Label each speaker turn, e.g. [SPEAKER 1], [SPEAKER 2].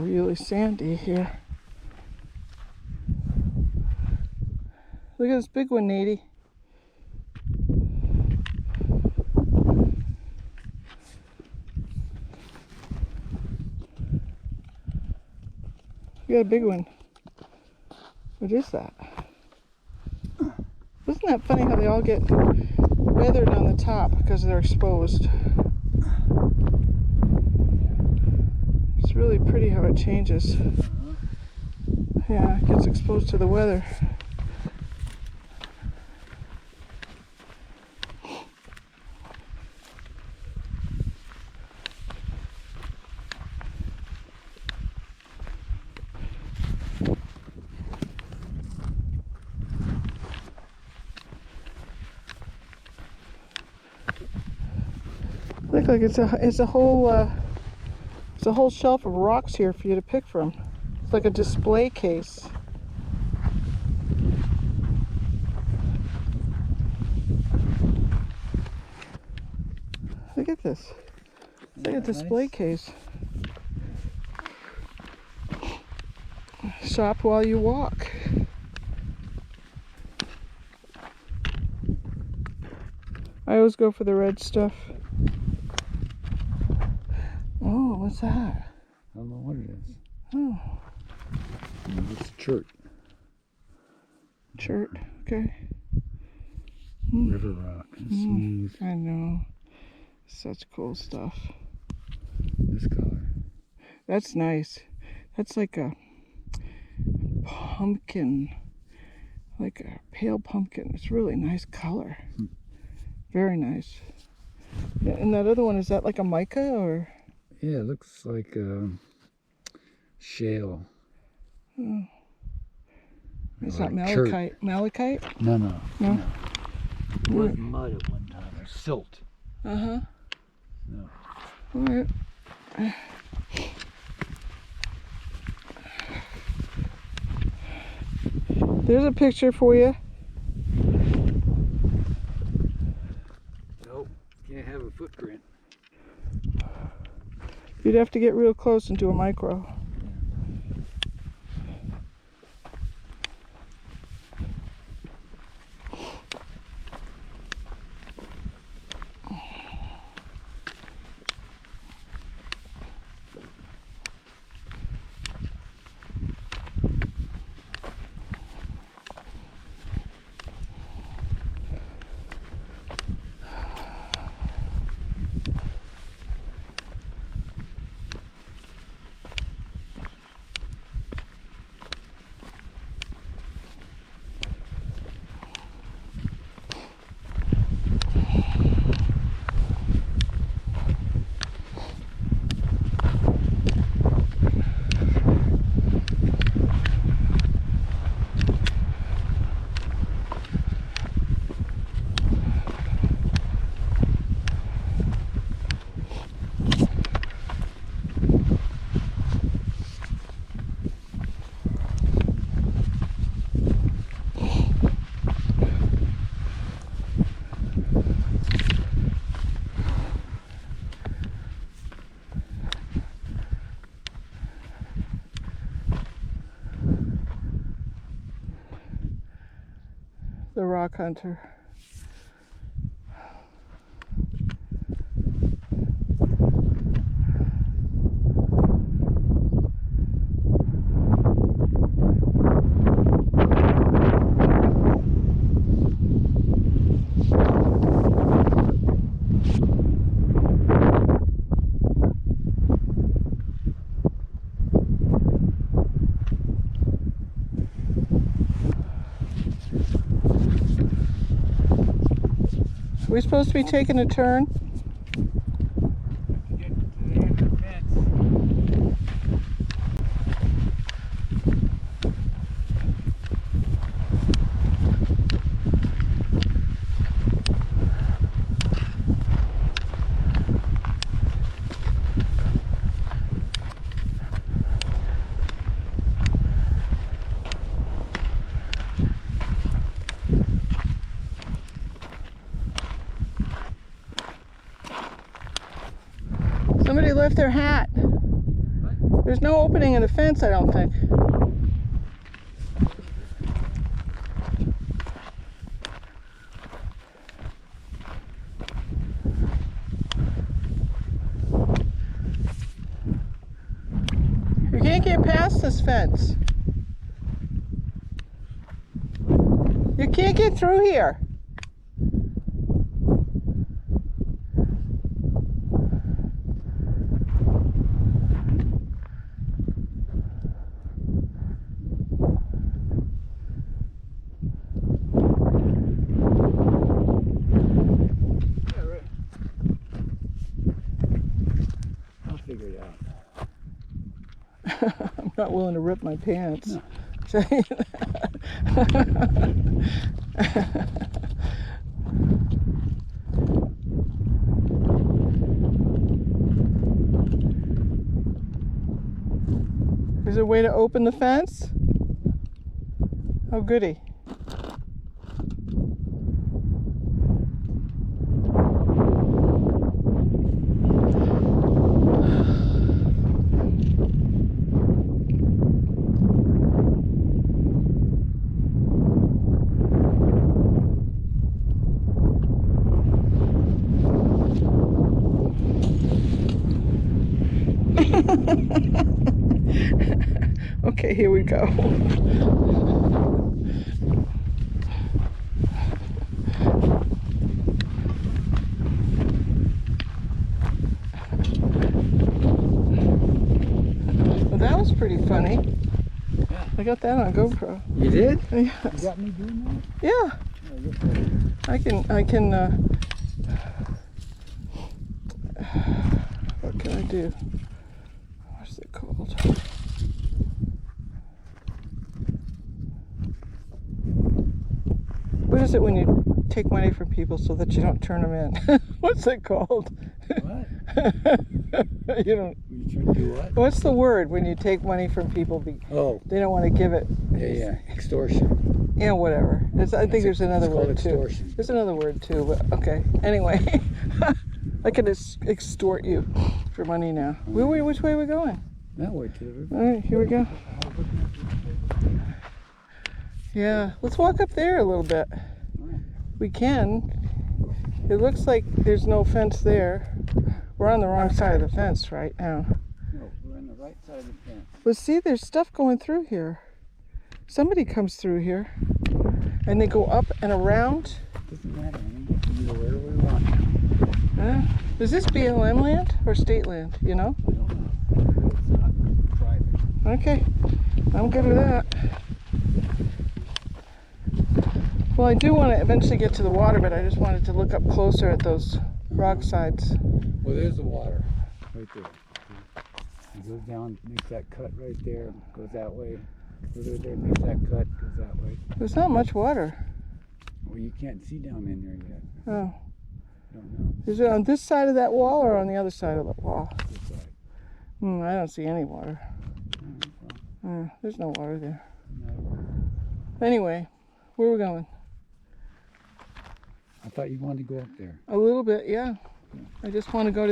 [SPEAKER 1] really sandy here. Look at this big one, Nady. You got a big one. What is that? Isn't that funny how they all get weathered on the top because they're exposed? It's really pretty how it changes. Yeah, it gets exposed to the weather. Look like it's a whole shelf of rocks here for you to pick from. It's like a display case. Look at this. It's like a display case. Shop while you walk. I always go for the red stuff. Oh, what's that?
[SPEAKER 2] I don't know what it is.
[SPEAKER 1] Oh.
[SPEAKER 2] It's chert.
[SPEAKER 1] Chert, okay.
[SPEAKER 2] River rock. Smooth.
[SPEAKER 1] I know. Such cool stuff.
[SPEAKER 2] This color.
[SPEAKER 1] That's nice. That's like a pumpkin. Like a pale pumpkin. It's really nice color. Very nice. Yeah, and that other one, is that like a mica or?
[SPEAKER 2] Yeah, it looks like shale.
[SPEAKER 1] Oh. It's
[SPEAKER 2] Like
[SPEAKER 1] not malachite. Malachite?
[SPEAKER 2] No, no.
[SPEAKER 1] No?
[SPEAKER 2] It was mud at one time, or silt.
[SPEAKER 1] Uh-huh.
[SPEAKER 2] No.
[SPEAKER 1] All right. There's a picture for you.
[SPEAKER 2] Nope, can't have a footprint.
[SPEAKER 1] You'd have to get real close and do a micro. The rock hunter. We're supposed to be taking a turn. Somebody left their hat.
[SPEAKER 2] What?
[SPEAKER 1] There's no opening in the fence, I don't think. You can't get past this fence. You can't get through here. I'm not willing to rip my pants.
[SPEAKER 2] No.
[SPEAKER 1] Saying Is there a way to open the fence? Oh, goody. Okay, here we go. Well, that was pretty funny.
[SPEAKER 2] Yeah.
[SPEAKER 1] I got that on GoPro.
[SPEAKER 2] You did?
[SPEAKER 1] Yeah.
[SPEAKER 2] You got me doing that?
[SPEAKER 1] Yeah.
[SPEAKER 2] Oh, you're funny.
[SPEAKER 1] What can I do? What's it called? What is it when you take money from people so that you don't turn them in? What's it called?
[SPEAKER 2] What?
[SPEAKER 1] You don't.
[SPEAKER 2] You trying to do what?
[SPEAKER 1] What's the word when you take money from people?
[SPEAKER 2] Oh.
[SPEAKER 1] They don't want to give it.
[SPEAKER 2] Yeah. Extortion.
[SPEAKER 1] Yeah, whatever. I think there's another
[SPEAKER 2] It's called
[SPEAKER 1] word too.
[SPEAKER 2] extortion.
[SPEAKER 1] There's another word too, but okay. Anyway, I can extort you for money now. Which way are we going?
[SPEAKER 2] That way to the river.
[SPEAKER 1] All right, here we go. Yeah, let's walk up there a little bit. We can. It looks like there's no fence there. We're on the wrong side of the fence right now.
[SPEAKER 2] No, we're on the right side of the fence.
[SPEAKER 1] But see, there's stuff going through here. Somebody comes through here, and they go up and around.
[SPEAKER 2] Doesn't matter, honey. We can go wherever we want.
[SPEAKER 1] Is this BLM land or state land, you know?
[SPEAKER 2] I don't know. It's not private.
[SPEAKER 1] Okay, I'm good with that. Well, I do want to eventually get to the water, but I just wanted to look up closer at those rock sides.
[SPEAKER 2] Well, there's the water right there. It goes down, makes that cut right there, goes that way. Goes over there, makes that cut, goes that way.
[SPEAKER 1] There's not much water.
[SPEAKER 2] Well, you can't see down in there yet.
[SPEAKER 1] Oh.
[SPEAKER 2] Don't know.
[SPEAKER 1] Is it on this side of that wall or on the other side of the wall?
[SPEAKER 2] This side.
[SPEAKER 1] I don't see any water.
[SPEAKER 2] Well,
[SPEAKER 1] There's no water there.
[SPEAKER 2] no.
[SPEAKER 1] Anyway, where are we going?
[SPEAKER 2] I thought you wanted to go up there.
[SPEAKER 1] A little bit, yeah. I just want to go to